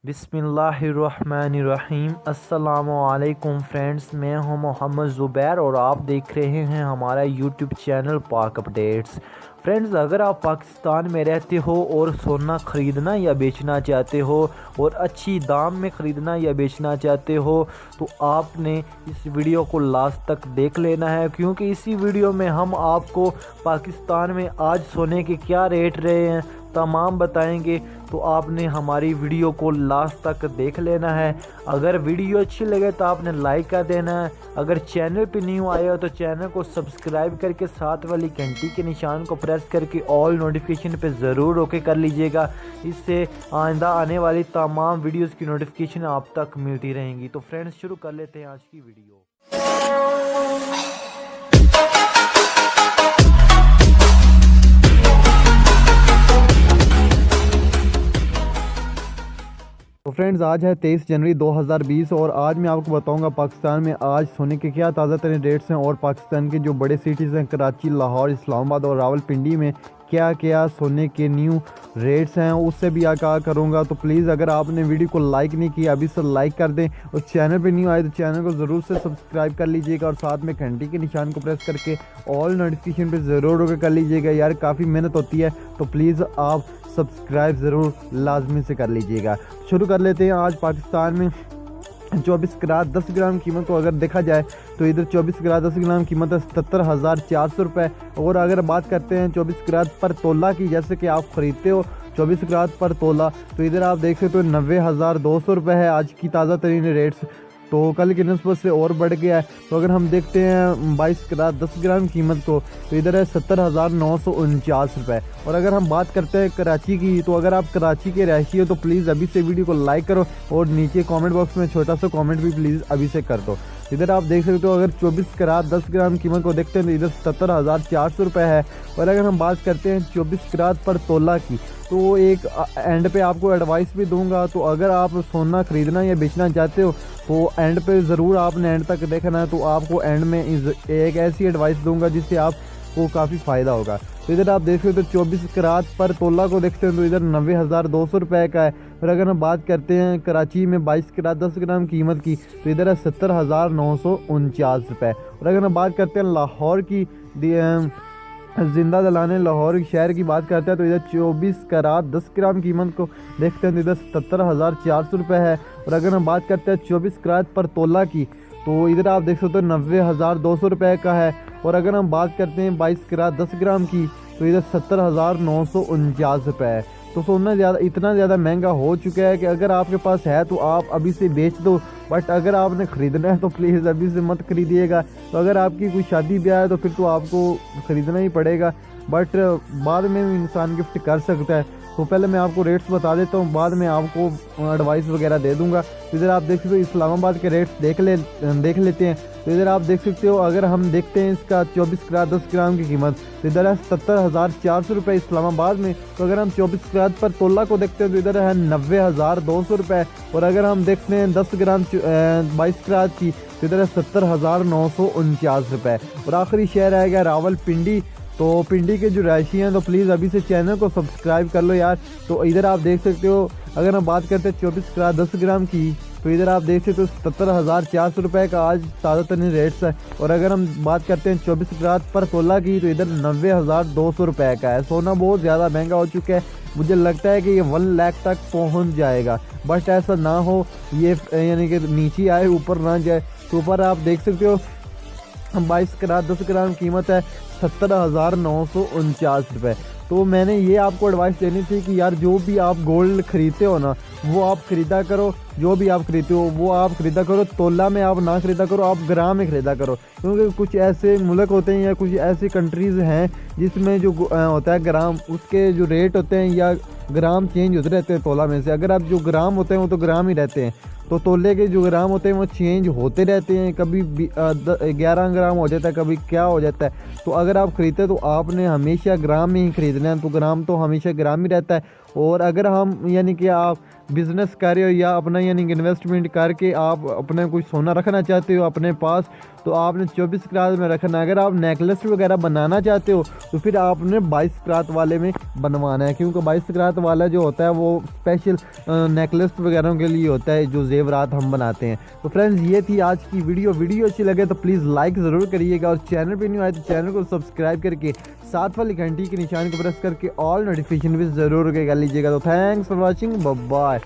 बिस्मिल्लाहिर्रहमानिर्रहीम। अस्सलामुअलैकुम फ्रेंड्स, मैं हूं मोहम्मद ज़ुबैर और आप देख रहे हैं हमारा यूट्यूब चैनल पाक अपडेट्स। फ्रेंड्स, अगर आप पाकिस्तान में रहते हो और सोना ख़रीदना या बेचना चाहते हो और अच्छी दाम में ख़रीदना या बेचना चाहते हो तो आपने इस वीडियो को लास्ट तक देख लेना है, क्योंकि इसी वीडियो में हम आपको पाकिस्तान में आज सोने के क्या रेट रहे हैं तमाम बताएंगे। तो आपने हमारी वीडियो को लास्ट तक देख लेना है। अगर वीडियो अच्छी लगे तो आपने लाइक कर देना है। अगर चैनल पे न्यू आए हो तो चैनल को सब्सक्राइब करके साथ वाली घंटी के निशान को प्रेस करके ऑल नोटिफिकेशन पे ज़रूर ओके कर लीजिएगा। इससे आइंदा आने वाली तमाम वीडियोस की नोटिफिकेशन आप तक मिलती रहेंगी। तो फ्रेंड्स, शुरू कर लेते हैं आज की वीडियो। तो फ्रेंड्स, आज है 23 जनवरी 2020 और आज मैं आपको बताऊंगा पाकिस्तान में आज सोने के क्या ताज़ा तरीन रेट्स हैं और पाकिस्तान के जो बड़े सिटीज़ हैं कराची, लाहौर, इस्लामाबाद और रावलपिंडी में क्या क्या सोने के न्यू रेट्स हैं उससे भी आगाह करूंगा। तो प्लीज़ अगर आपने वीडियो को लाइक नहीं किया अभी से लाइक कर दें और चैनल पे न्यू आए तो चैनल को ज़रूर से सब्सक्राइब कर लीजिएगा और साथ में घंटी के निशान को प्रेस करके ऑल नोटिफिकेशन पे ज़रूर कर लीजिएगा। यार काफ़ी मेहनत होती है तो प्लीज़ आप सब्सक्राइब ज़रूर लाजमी से कर लीजिएगा। शुरू कर लेते हैं। आज पाकिस्तान में 24 कैरेट 10 ग्राम कीमत को अगर देखा जाए तो इधर 24 कैरेट 10 ग्राम कीमत है 77,400 रुपये। और अगर बात करते हैं 24 कैरेट पर तोला की, जैसे कि आप ख़रीदते हो 24 कैरेट पर तोला, तो इधर आप देख सकते हो 90,200 रुपये है आज की ताज़ा तरीन रेट्स। तो कल की नस्बत से और बढ़ गया है। तो अगर हम देखते हैं 22 कैरेट 10 ग्राम कीमत को तो इधर है 70,949 रुपये। और अगर हम बात करते हैं कराची की, तो अगर आप कराची के रहायशी हो तो प्लीज़ अभी से वीडियो को लाइक करो और नीचे कमेंट बॉक्स में छोटा सा कमेंट भी प्लीज़ अभी से कर दो। इधर आप देख सकते हो अगर 24 कैरेट 10 ग्राम कीमत को देखते हैं तो इधर 77,400 रुपये है। और अगर हम बात करते हैं 24 कैरेट पर तोला की, तो एक एंड पे आपको एडवाइस भी दूंगा। तो अगर आप सोना ख़रीदना या बेचना चाहते हो तो एंड पे ज़रूर आपने एंड तक देखना है। तो आपको एंड में एक ऐसी एडवाइस दूंगा जिससे आपको काफ़ी फ़ायदा होगा। तो इधर आप देख सकते हो 24 कैरेट पर तोला को देखते हैं तो इधर 90,200 रुपये का है। फिर अगर हम बात करते हैं कराची में 22 कैरेट 10 ग्राम कीमत की तो इधर है 70,949 रुपये। और अगर हम बात करते हैं लाहौर की, जिंदा दलाने लाहौर शहर की बात करते हैं तो इधर 24 कैरेट 10 ग्राम कीमत को देखते हैं तो इधर 77,400 रुपये है। और अगर हम बात करते हैं 24 कैरेट पर तोला की तो इधर आप देख सकते हो 90,200 रुपये का है। और अगर हम बात करते हैं 22 कैरेट 10 ग्राम की तो इधर 70,949 रुपये है। तो सोना इतना ज़्यादा महंगा हो चुका है कि अगर आपके पास है तो आप अभी से बेच दो, बट अगर आपने ख़रीदना है तो प्लीज़ अभी से मत खरीदिएगा। तो अगर आपकी कोई शादी ब्याह है तो फिर तो आपको ख़रीदना ही पड़ेगा, बट बाद में भी इंसान गिफ्ट कर सकता है। तो पहले मैं आपको रेट्स बता देता हूँ, बाद में आपको एडवाइस वगैरह दे दूंगा। तो इधर आप देख सकते हो इस्लामाबाद के रेट्स देख लेते हैं। तो इधर आप देख सकते हो अगर हम देखते हैं इसका 24 कैरेट 10 ग्राम की कीमत तो इधर है 77,400 रुपये इस्लामाबाद में। तो अगर हम 24 कैरेट पर तोला को देखते हैं तो इधर है 90,200 रुपये। और अगर हम देखते हैं 10 ग्राम 22 कैरेट की तो इधर है 70,949 रुपये। और आखिरी शहर आएगा रावलपिंडी। तो पिंडी के जो रहायशी हैं तो प्लीज़ अभी से चैनल को सब्सक्राइब कर लो यार। तो इधर आप देख सकते हो अगर हम बात करते हैं 24 कैरेट 10 ग्राम की तो इधर आप देख सकते हो 77,400 रुपये का आज ताज़ा तरीन रेट्स है। और अगर हम बात करते हैं 24 कैरेट पर तोला की तो इधर 90,200 रुपये का है। सोना बहुत ज़्यादा महंगा हो चुका है, मुझे लगता है कि ये 1 लाख तक पहुंच जाएगा, बट ऐसा ना हो, ये यानी कि नीचे आए ऊपर ना जाए। तो ऊपर आप देख सकते हो 22 कैरेट 10 ग्राम कीमत है 70,949 रुपये। तो मैंने ये आपको एडवाइस देनी थी कि यार जो भी आप गोल्ड ख़रीदते हो ना वो आप ख़रीदा करो, जो भी आप खरीदते हो वो आप ख़रीदा करो, तोला में आप ना ख़रीदा करो, आप ग्राम में ख़रीदा करो। क्योंकि कुछ ऐसे मुल्क होते हैं या कुछ ऐसी कंट्रीज़ हैं जिसमें जो होता है ग्राम, उसके जो रेट होते हैं या ग्राम चेंज होते रहते हैं तोला में से। अगर आप जो ग्राम होते हैं वो तो ग्राम ही रहते हैं, तो तोले के जो ग्राम होते हैं वो चेंज होते रहते हैं, कभी 11 ग्राम हो जाता है, कभी क्या हो जाता है। तो अगर आप ख़रीदते हैं तो आपने हमेशा ग्राम में ही ख़रीदना है। तो ग्राम तो हमेशा ग्राम ही रहता है। और अगर हम यानी कि आप बिज़नेस कर रहे हो या अपना यानी कि इन्वेस्टमेंट करके आप अपना कुछ सोना रखना चाहते हो अपने पास, तो आपने 24 कैरेट में रखना है। अगर आप नेकलेस वगैरह बनाना चाहते हो तो फिर आपने 22 कैरेट वाले में बनवाना है, क्योंकि 22 कैरेट वाला जो होता है वो स्पेशल नेकलेस वगैरह के लिए होता है जो जेवरात हम बनाते हैं। तो फ्रेंड्स ये थी आज की वीडियो अच्छी लगे तो प्लीज़ लाइक ज़रूर करिएगा, और चैनल पर न्यू आए तो चैनल को सब्सक्राइब करके साथ वाली घंटी के निशान को प्रेस करके ऑल नोटिफिकेशन भी ज़रूर कर लीजिएगा। तो thanks for watching, bye bye.